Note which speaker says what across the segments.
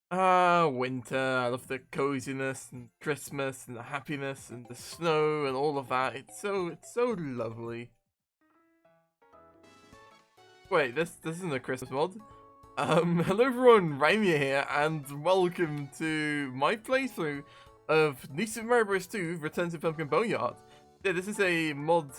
Speaker 1: Winter. I love the coziness and Christmas and the happiness and the snow and all of that. It's so lovely. Wait, this isn't a Christmas mod. Hello everyone, Rimea here, and welcome to my playthrough of NSMB2 Return to Pumpkin Boneyard. Yeah, this is a mod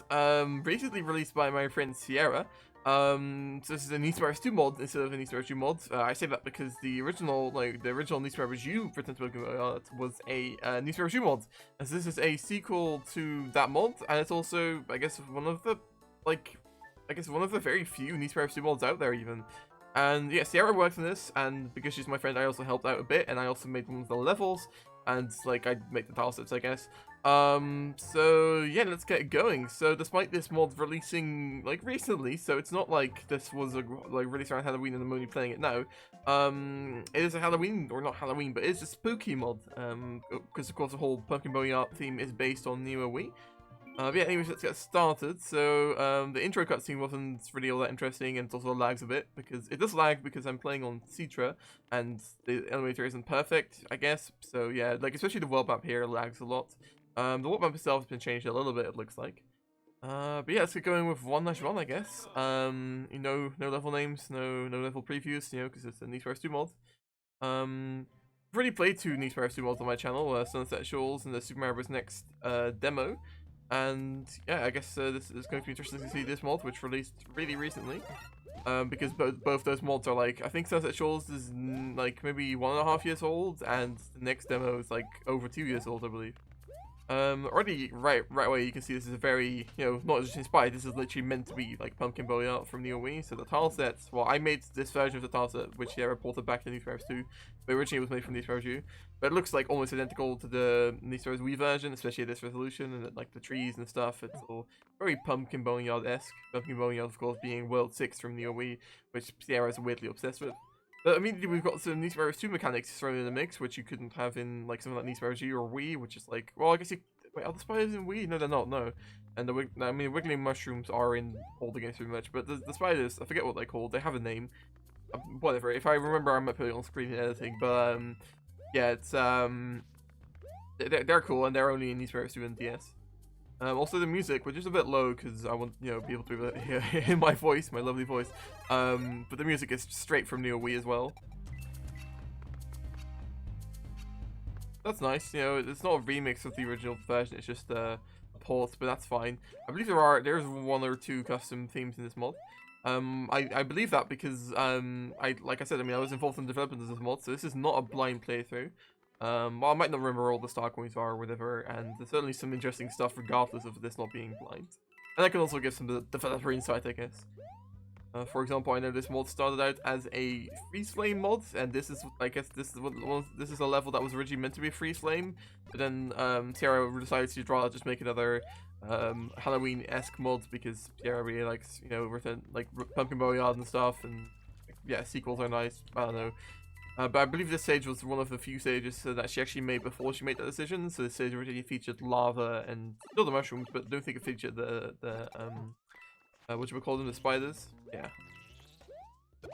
Speaker 1: recently released by my friend Sierra. So this is an NSMB2 mod instead of an NSMB2 mod. I say that because the original NSMB2 Return to Pumpkin Boneyard was a NSMB2 mod, and so this is a sequel to that mod, and it's also, I guess, one of the very few NSMB2 mods out there even. And yeah, Sierra worked on this, and because she's my friend, I also helped out a bit, and I also made one of the levels, and like I make the tile sets, I guess. So yeah, let's get going. So despite this mod releasing like recently, so it's not like this was released around Halloween and I'm only playing it now. It is a Halloween, or not Halloween, but it's a spooky mod. Because of course the whole Pumpkin Boneyard theme is based on Wii. But yeah, anyways, let's get started. So, the intro cutscene wasn't really all that interesting, and it also lags a bit, because it does lag because I'm playing on Citra, and the elevator isn't perfect, I guess. So yeah, like, especially the world map here lags a lot. The world map itself has been changed a little bit, it looks like. But yeah, let's get going with 1-1, I guess. No level names, no level previews, because it's a Need for Speed mod. I've already played 2 Need for Speed mods on my channel, Sunset Shores and the Super Mario Bros. Next demo. And yeah, I guess this is going to be interesting to see this mod, which released really recently. Because both those mods are like, I think Sunset Shores is like maybe 1.5 years old, and the next demo is like over 2 years old, I believe. Already right away you can see this is a very, not just inspired, this is literally meant to be like Pumpkin Boneyard from Wii. So the tile sets, well, I made this version of the tile set, which Sierra ported back to NSMB 2, but originally it was made from NSMB 2. But it looks like almost identical to the NSMB Wii version, especially at this resolution, and like the trees and stuff. It's all very Pumpkin Boneyard-esque. Pumpkin Boneyard, of course, being World 6 from Wii, which Sierra is weirdly obsessed with. But immediately we've got some NSMB 2 mechanics thrown in the mix, which you couldn't have in like something like NSMB or Wii, which is like, well, I guess you. Wait, are the spiders in Wii? No, they're not. No, and the wiggling mushrooms are in all the games pretty much. But the spiders, I forget what they're called. They have a name. Whatever. If I remember, I might put it on screen in editing. But yeah, it's they're cool, and they're only in NSMB 2 and DS. Also the music, which is a bit low because I want people to hear my voice, my lovely voice. But the music is straight from Wii as well. That's nice. It's not a remix of the original version. It's just a port, but that's fine. I believe there's 1 or 2 custom themes in this mod. I believe that because like I said, I was involved in the development of this mod, so this is not a blind playthrough. Well, I might not remember all the star coins are or whatever, and there's certainly some interesting stuff regardless of this not being blind. And I can also give some developer insight, I guess. For example, I know this mod started out as a freeze flame mod, and this is, I guess, this is a level that was originally meant to be freeze flame, but then Sierra decided to just make another Halloween-esque mod because Sierra really likes, Pumpkin Boneyard and stuff, and yeah, sequels are nice. I don't know. But I believe this stage was one of the few stages that she actually made before she made that decision. So this stage originally featured lava and still the mushrooms, but I don't think it featured the what you would call them, the spiders. Yeah. I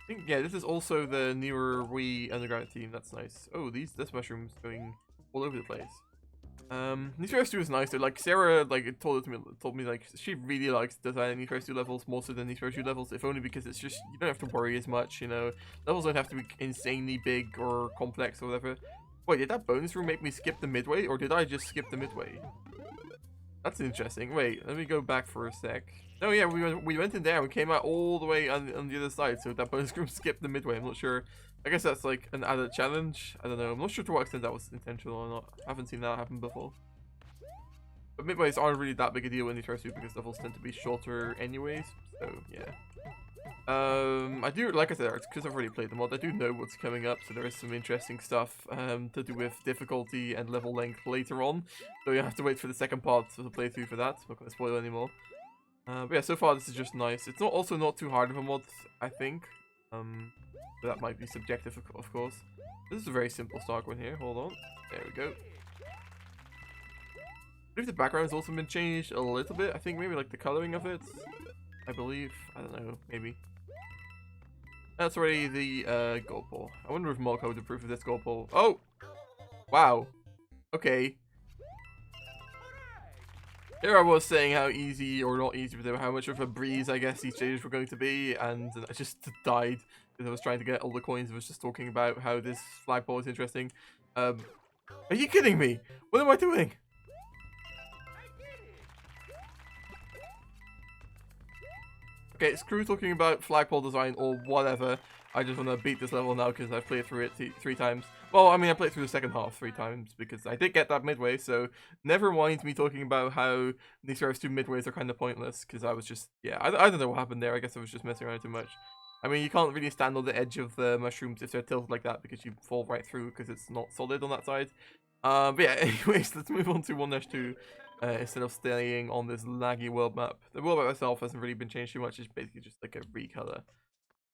Speaker 1: think, yeah, this is also the newer Wii underground theme. That's nice. Oh, this mushroom's going all over the place. NSMB 2 is nice. So, like, Sarah, like, told me like she really likes designing NSMB 2 levels more so than NSMB 2 levels, if only because it's just, you don't have to worry as much. Levels don't have to be insanely big or complex or whatever. Wait, did that bonus room make me skip the midway, or did I just skip the midway? That's interesting. Wait, let me go back for a sec. No, yeah, we went in there and we came out all the way on the other side, so that bonus room skipped the midway. I'm not sure. I guess that's like an added challenge. I don't know. I'm not sure to what extent that was intentional or not. I haven't seen that happen before. But midways aren't really that big a deal in these first two because levels tend to be shorter anyways. So yeah. I do, like I said, because I've already played the mod, I do know what's coming up, so there is some interesting stuff to do with difficulty and level length later on. So you have to wait for the second part of the playthrough for that. I'm not going to spoil anymore. But yeah, so far this is just nice. It's also not too hard of a mod, I think. But that might be subjective, of course. This is a very simple start one here. Hold on. There we go. I believe the background's also been changed a little bit. I think maybe like the coloring of it. I believe. I don't know. Maybe. That's already the gold ball. I wonder if Molko would approve of this gold ball. Oh! Wow. Okay. Here I was saying how easy, or not easy, but how much of a breeze I guess these stages were going to be, and I just died because I was trying to get all the coins. I was just talking about how this flagpole is interesting. Are you kidding me? What am I doing? Okay, screw talking about flagpole design or whatever. I just want to beat this level now because I've played through it 3 times. Well, I mean, I played through the second half 3 times because I did get that midway, so never mind me talking about how these first 2 midways are kind of pointless because I was just, yeah, I don't know what happened there. I guess I was just messing around too much. I mean, you can't really stand on the edge of the mushrooms if they're tilted like that because you fall right through because it's not solid on that side. But yeah, anyways, let's move on to 1-2 instead of staying on this laggy world map. The world map itself hasn't really been changed too much. It's basically just like a recolor.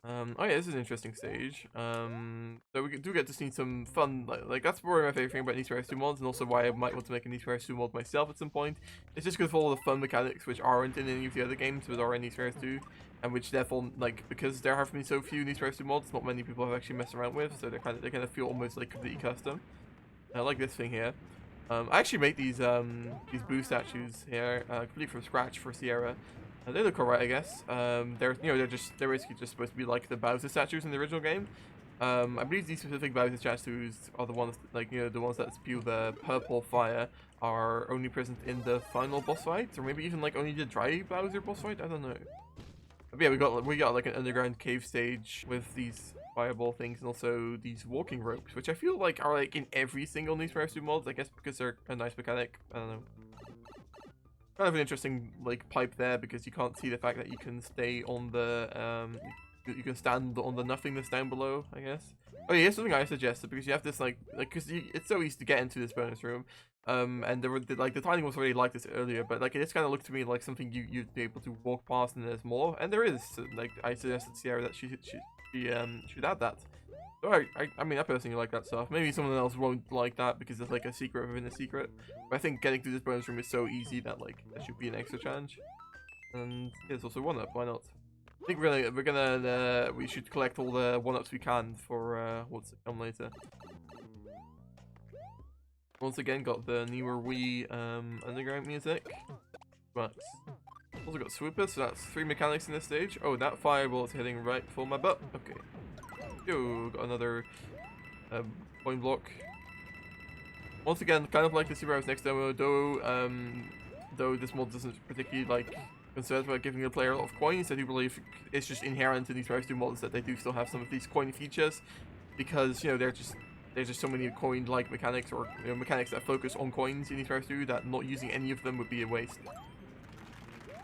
Speaker 1: Oh yeah, this is an interesting stage. So we do get to see some fun, like that's probably my favorite thing about Need for Speed mods, and also why I might want to make a Need for Speed mod myself at some point. It's just because of all the fun mechanics which aren't in any of the other games, but are in Need for Speed 2, and which therefore, like, because there have been so few Need for Speed mods, not many people have actually messed around with, so they kind of feel almost like completely custom. I like this thing here. I actually made these Boo statues here completely from scratch for Sierra. They look alright, I guess. They're basically just supposed to be like the Bowser statues in the original game. I believe these specific Bowser statues are the ones the ones that spew the purple fire are only present in the final boss fight, or maybe even like only the dry Bowser boss fight. I don't know. But yeah, we got like an underground cave stage with these fireball things and also these walking ropes, which I feel like are like in every single Need for Speed mod. I guess because they're a nice mechanic. I don't know. Kind of an interesting like pipe there because you can't see the fact that you can stay on the you can stand on the nothingness down below, I guess. Oh yeah, here's something I suggested because you have this because it's so easy to get into this bonus room, and the timing was already like this earlier, but like it just kind of looked to me like something you'd be able to walk past and there's more, and there is. So, like I suggested Sierra that she should add that. So I mean, I personally like that stuff. Maybe someone else won't like that because it's like a secret within a secret. But I think getting through this bonus room is so easy that like that should be an extra challenge. And there's also 1-up. Why not? I think we should collect all the 1-ups we can for what's to come later. Once again, got the newer Wii underground music. But also got Swooper, so that's 3 mechanics in this stage. Oh, that fireball is hitting right for my butt. Okay. Yo, got another point block. Once again, kind of like the Super Mario next demo, though this mod doesn't particularly like concerned about giving the player a lot of coins. I do believe it's just inherent in these Mario 2 mods that they do still have some of these coin features, because there's just so many coin-like mechanics, or mechanics that focus on coins in these Mario 2 that not using any of them would be a waste.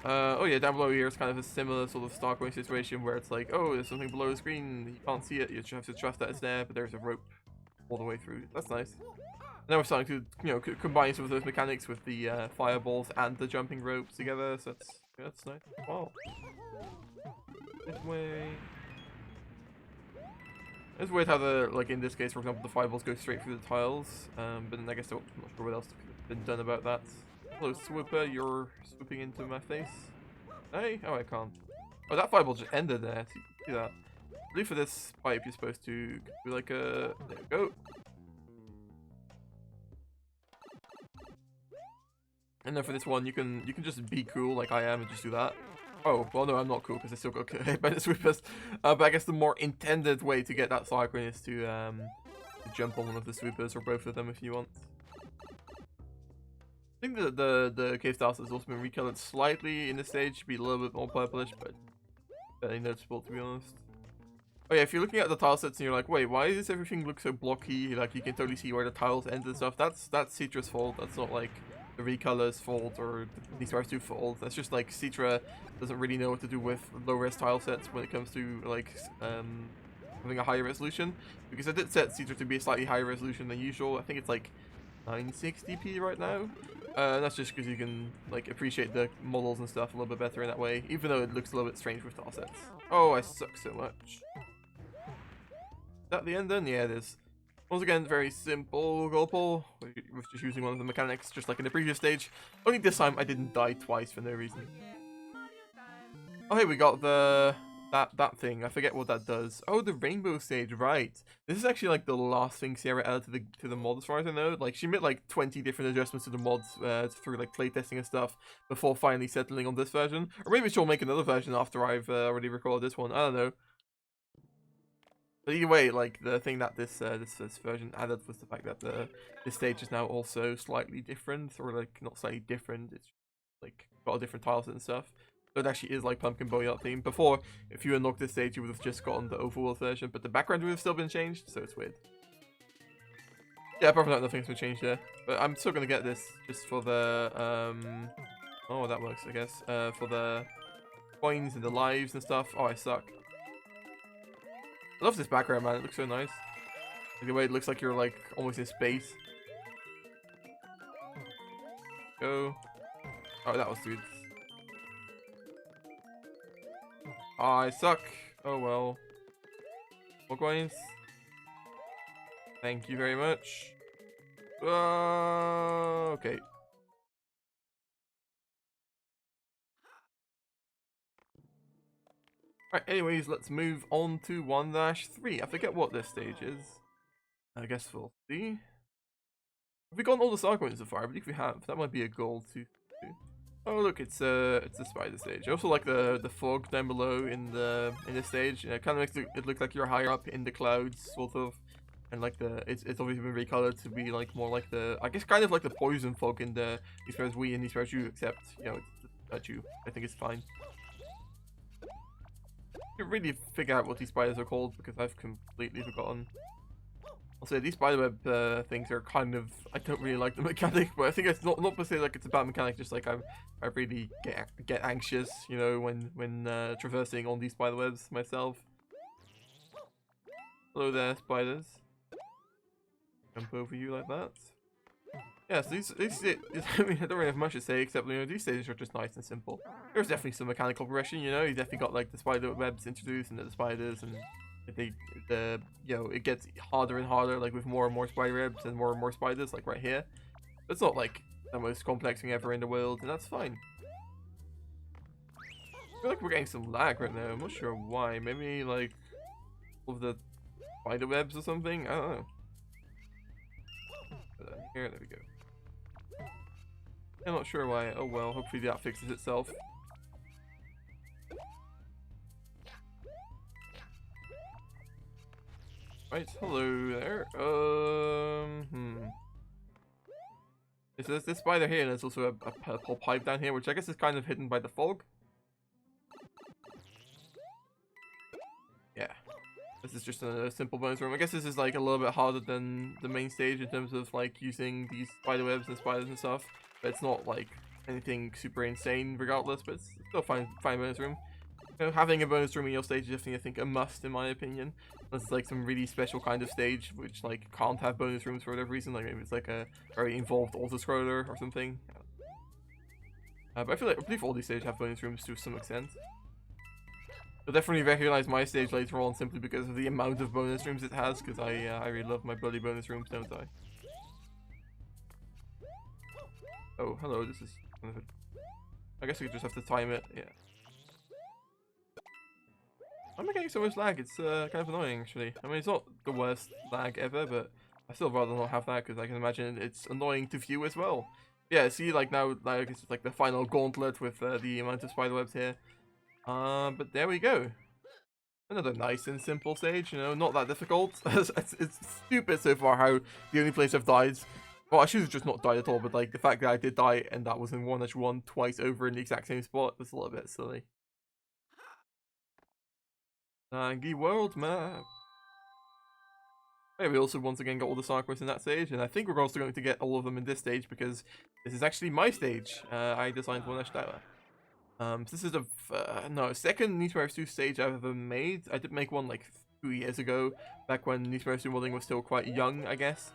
Speaker 1: Oh yeah, down below here is kind of a similar sort of star coin situation where it's like, oh, there's something below the screen, you can't see it, you just have to trust that it's there, but there's a rope all the way through. That's nice. And now we're starting to, combine some of those mechanics with the fireballs and the jumping ropes together, so that's nice. Wow. This way. It's weird how in this case, for example, the fireballs go straight through the tiles, but then I guess I'm not sure what else could have been done about that. Hello, Swooper, you're swooping into my face. Hey? Oh, I can't. Oh, that fireball just ended there. See that? I believe for this pipe, you're supposed to do like a... There we go. And then for this one, you can just be cool like I am and just do that. Oh, well no, I'm not cool because I still got hit by the Swoopers. But I guess the more intended way to get that star coin is to jump on one of the Swoopers or both of them if you want. I think the cave styles has also been recolored slightly in this stage to be a little bit more purplish, but barely noticeable to be honest. Oh yeah, if you're looking at the tile sets and you're like, wait, why does everything look so blocky? Like you can totally see where the tiles end and stuff. That's Citra's fault. That's not like the recolor's fault or the Stars 2 fault. That's just like Citra doesn't really know what to do with low-res tile sets when it comes to like having a higher resolution. Because I did set Citra to be a slightly higher resolution than usual. I think it's like 960p right now. That's just because you can like appreciate the models and stuff a little bit better in that way, even though it looks a little bit strange with tile sets. Oh, I suck so much. Is that the end then? Yeah, it is. Once again, very simple goal pull, with just using one of the mechanics, just like in the previous stage. Only this time I didn't die twice for no reason. Oh hey, we got the that thing. I forget what that does. Oh, the rainbow stage, right? This is actually like the last thing Sierra added to the mod, as far as I know. Like she made like 20 different adjustments to the mods through like playtesting and stuff before finally settling on this version. Or maybe she'll make another version after I've already recorded this one. I don't know. But either way, like the thing that this version added was the fact that this stage is now also slightly different, or like not slightly different. It's like got a different tile set and stuff. So it actually is like Pumpkin Boneyard theme. Before, if you unlocked this stage, you would have just gotten the overworld version, but the background would have still been changed, so it's weird. Yeah, apart from that, nothing's been changed there. But I'm still gonna get this just for the oh, that works, I guess. For the coins and the lives and stuff. Oh, I suck. I love this background, man. It looks so nice. Like the way it looks like you're like almost in space. Go. Oh, that was dude. Oh, I suck. Oh well. More coins. Thank you very much. Okay. Right, anyways, let's move on to 1-3. I forget what this stage is. I guess we'll see. Have we gotten all the star coins so far? I believe we have. That might be a goal to do. Oh look, it's the spider stage. I also like the fog down below in this stage. It kind of makes it look like you're higher up in the clouds, sort of. And like it's obviously been recolored to be like more like I guess kind of like the poison fog in the NSMB2 we and NSMB2 except it's you. I think it's fine. I can't really figure out what these spiders are called because I've completely forgotten. Also, these spiderweb things are kind of, I don't really like the mechanic, but I think it's not per se like it's a bad mechanic, just like I really get anxious, you know, when traversing on these spiderwebs myself. Hello there, spiders. Jump over you like that. Yeah, so these I mean, I don't really have much to say except, you know, these stages are just nice and simple. There's definitely some mechanical progression, you know, you definitely got like the spider webs introduced into the spiders, and you know, it gets harder and harder, like with more and more spider webs and more spiders, like right here. It's not like the most complex thing ever in the world, and that's fine. I feel like we're getting some lag right now. I'm not sure why. Maybe like all of the spider webs or something. I don't know. Here, there we go. I'm not sure why. Oh well. Hopefully that fixes itself. Right, hello there. There's this spider here, and there's also a purple pipe down here, which I guess is kind of hidden by the fog. Yeah. This is just a simple bonus room. I guess this is like a little bit harder than the main stage in terms of like using these spider webs and spiders and stuff. But it's not like anything super insane regardless, but it's still fine bonus room. You know, having a bonus room in your stage is definitely, I think, a must in my opinion. Unless it's like some really special kind of stage which like can't have bonus rooms for whatever reason, like maybe it's like a very involved auto-scroller or something. But I believe all these stages have bonus rooms to some extent. You'll definitely recognize my stage later on simply because of the amount of bonus rooms it has, because I really love my bloody bonus rooms, don't I? Oh, hello, this is kind of I guess we just have to time it, yeah. Why am I getting so much lag? It's kind of annoying, actually. I mean, it's not the worst lag ever, but I still rather not have that, because I can imagine it's annoying to view as well. Yeah, see, like now, like it's like the final gauntlet with the amount of spiderwebs here. But there we go. Another nice and simple stage, you know, not that difficult. It's stupid so far how the only place I've died, well, I should have just not died at all, but like the fact that I did die and that was in 1-1 twice over in the exact same spot was a little bit silly. Tangy world map. Yeah, we also once again got all the star quests in that stage, and I think we're also going to get all of them in this stage because this is actually my stage. I designed 1-Tower. This is the second NSMB2 stage I've ever made. I did make one like 2 years ago, back when NSMB2 modding was still quite young, I guess.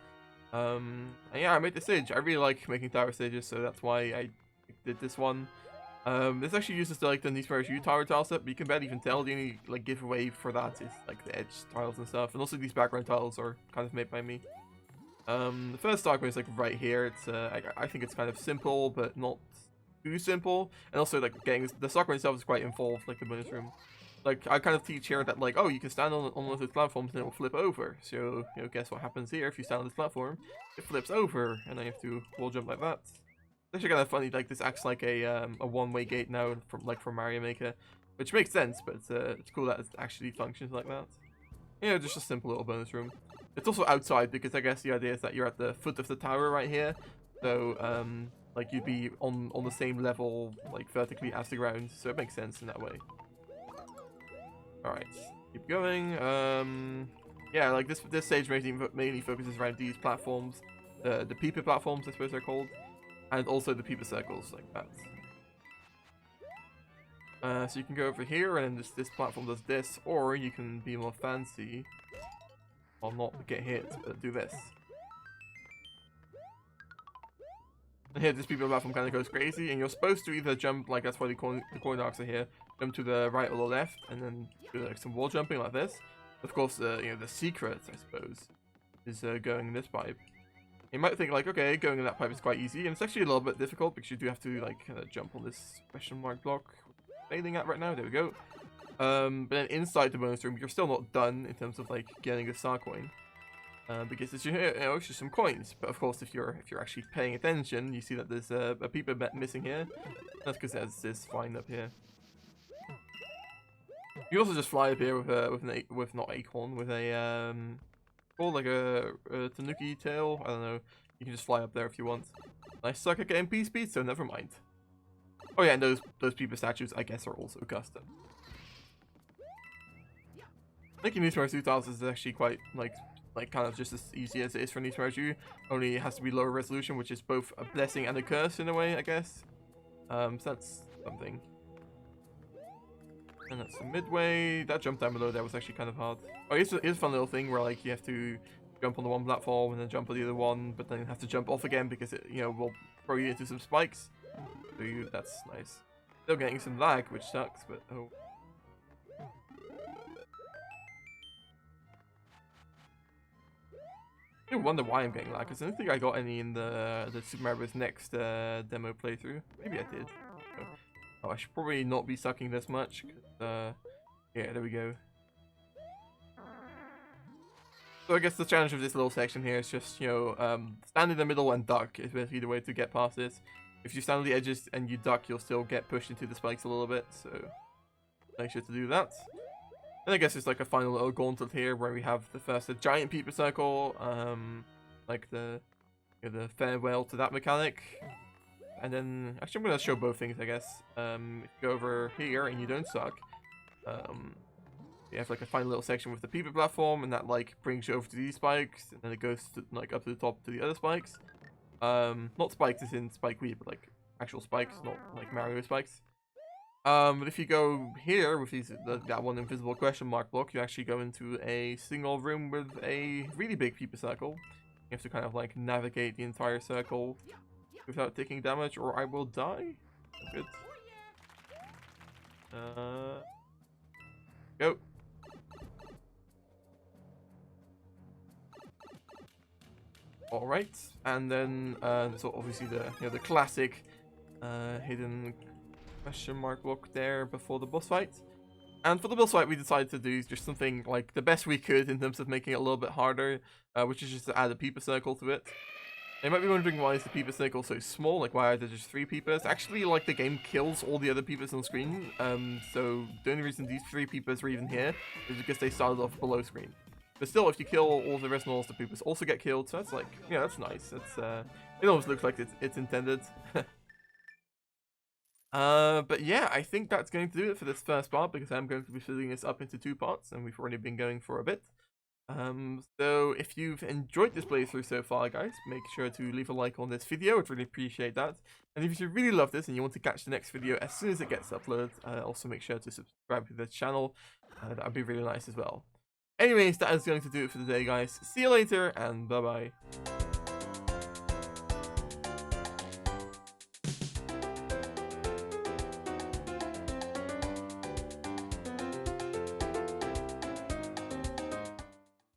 Speaker 1: And yeah, I made this stage. I really like making tower stages, so that's why I did this one. This actually uses the NSMB2 tower tile set, but you can barely even tell. The only like giveaway for that is like the edge tiles and stuff, and also these background tiles are kind of made by me. The first star quest is like right here. It's I think it's kind of simple, but not too simple, and also like getting the soccer itself is quite involved, like the bonus room. like, I kind of teach here that, like, oh, you can stand on one of those platforms and it will flip over. So, you know, guess what happens here? If you stand on this platform, it flips over, and then you have to wall jump like that. It's actually kind of funny, like, this acts like a one-way gate now, from Mario Maker, which makes sense, but it's cool that it actually functions like that. You know, just a simple little bonus room. It's also outside, because I guess the idea is that you're at the foot of the tower right here, so, like, you'd be on the same level, like, vertically as the ground, so it makes sense in that way. Alright, keep going. Yeah, like this stage mainly focuses around these platforms, the peeper platforms, I suppose they're called, and also the peeper circles, like that. So you can go over here, and then this platform does this, or you can be more fancy, well, not get hit, but do this. And here, this peeper platform kind of goes crazy, and you're supposed to either jump, like, that's why the coin arcs are here, jump to the right or the left, and then do like some wall jumping like this. Of course, you know, the secret, I suppose, is going in this pipe. You might think, like, okay, going in that pipe is quite easy, and it's actually a little bit difficult because you do have to, like, jump on this question mark block. Failing at right now, there we go. But then inside the bonus room, you're still not done in terms of, like, getting the star coin. Because it's, you know, it's just some coins. But of course, if you're actually paying attention, you see that there's a peeper missing here. That's because there's this vine up here. You also just fly up here with not acorn, with a or like a tanuki tail. I don't know. You can just fly up there if you want. I suck at getting P speed, so never mind. Oh yeah, and those peeper statues, I guess, are also custom. Making these Mario 2 tiles is actually quite like kind of just as easy as it is for Nice Mario 2. Only it has to be lower resolution, which is both a blessing and a curse in a way, I guess. So that's something. And that's the midway. That jump down below there was actually kind of hard. Oh, here's a fun little thing where, like, you have to jump on the one platform and then jump on the other one, but then you have to jump off again because it, you know, will throw you into some spikes. So that's nice. Still getting some lag, which sucks, but oh. I wonder why I'm getting lag, because I don't think I got any in the Super Mario Bros. Next demo playthrough. Maybe I did. Oh, I should probably not be sucking this much. Yeah, there we go. So I guess the challenge of this little section here is just, you know, stand in the middle and duck is basically the way to get past this. If you stand on the edges and you duck, you'll still get pushed into the spikes a little bit, so make sure to do that. And I guess it's like a final little gauntlet here where we have the giant peeper circle, like the farewell to that mechanic. And then, actually I'm going to show both things, I guess. If you go over here and you don't suck, you have like a final little section with the peeper platform, and that like brings you over to these spikes, and then it goes to, like, up to the top to the other spikes. Not spikes as in Spike Weed, but like actual spikes, not like Mario spikes. But if you go here with that one invisible question mark block, you actually go into a single room with a really big peeper circle. You have to kind of like navigate the entire circle without taking damage, or I will die. Good. Go. All right, and then so obviously the classic hidden question mark block there before the boss fight. And for the boss fight, we decided to do just something like the best we could in terms of making it a little bit harder, which is just to add a peeper circle to it. You might be wondering, why is the peeper circle so small? Like, why are there just 3 peepers? Actually, like, the game kills all the other peepers on screen. So the only reason these 3 peepers are even here is because they started off below screen. But still, if you kill all the rest of all the peepers also get killed, so that's like, yeah, that's nice. That's it almost looks like it's intended. But yeah, I think that's going to do it for this first part, because I'm going to be splitting this up into 2 parts, and we've already been going for a bit. So if you've enjoyed this playthrough so far, guys, make sure to leave a like on this video. I'd really appreciate that. And if you really love this and you want to catch the next video as soon as it gets uploaded, also make sure to subscribe to the channel. That would be really nice as well. Anyways, that is going to do it for today, guys. See you later, and bye-bye.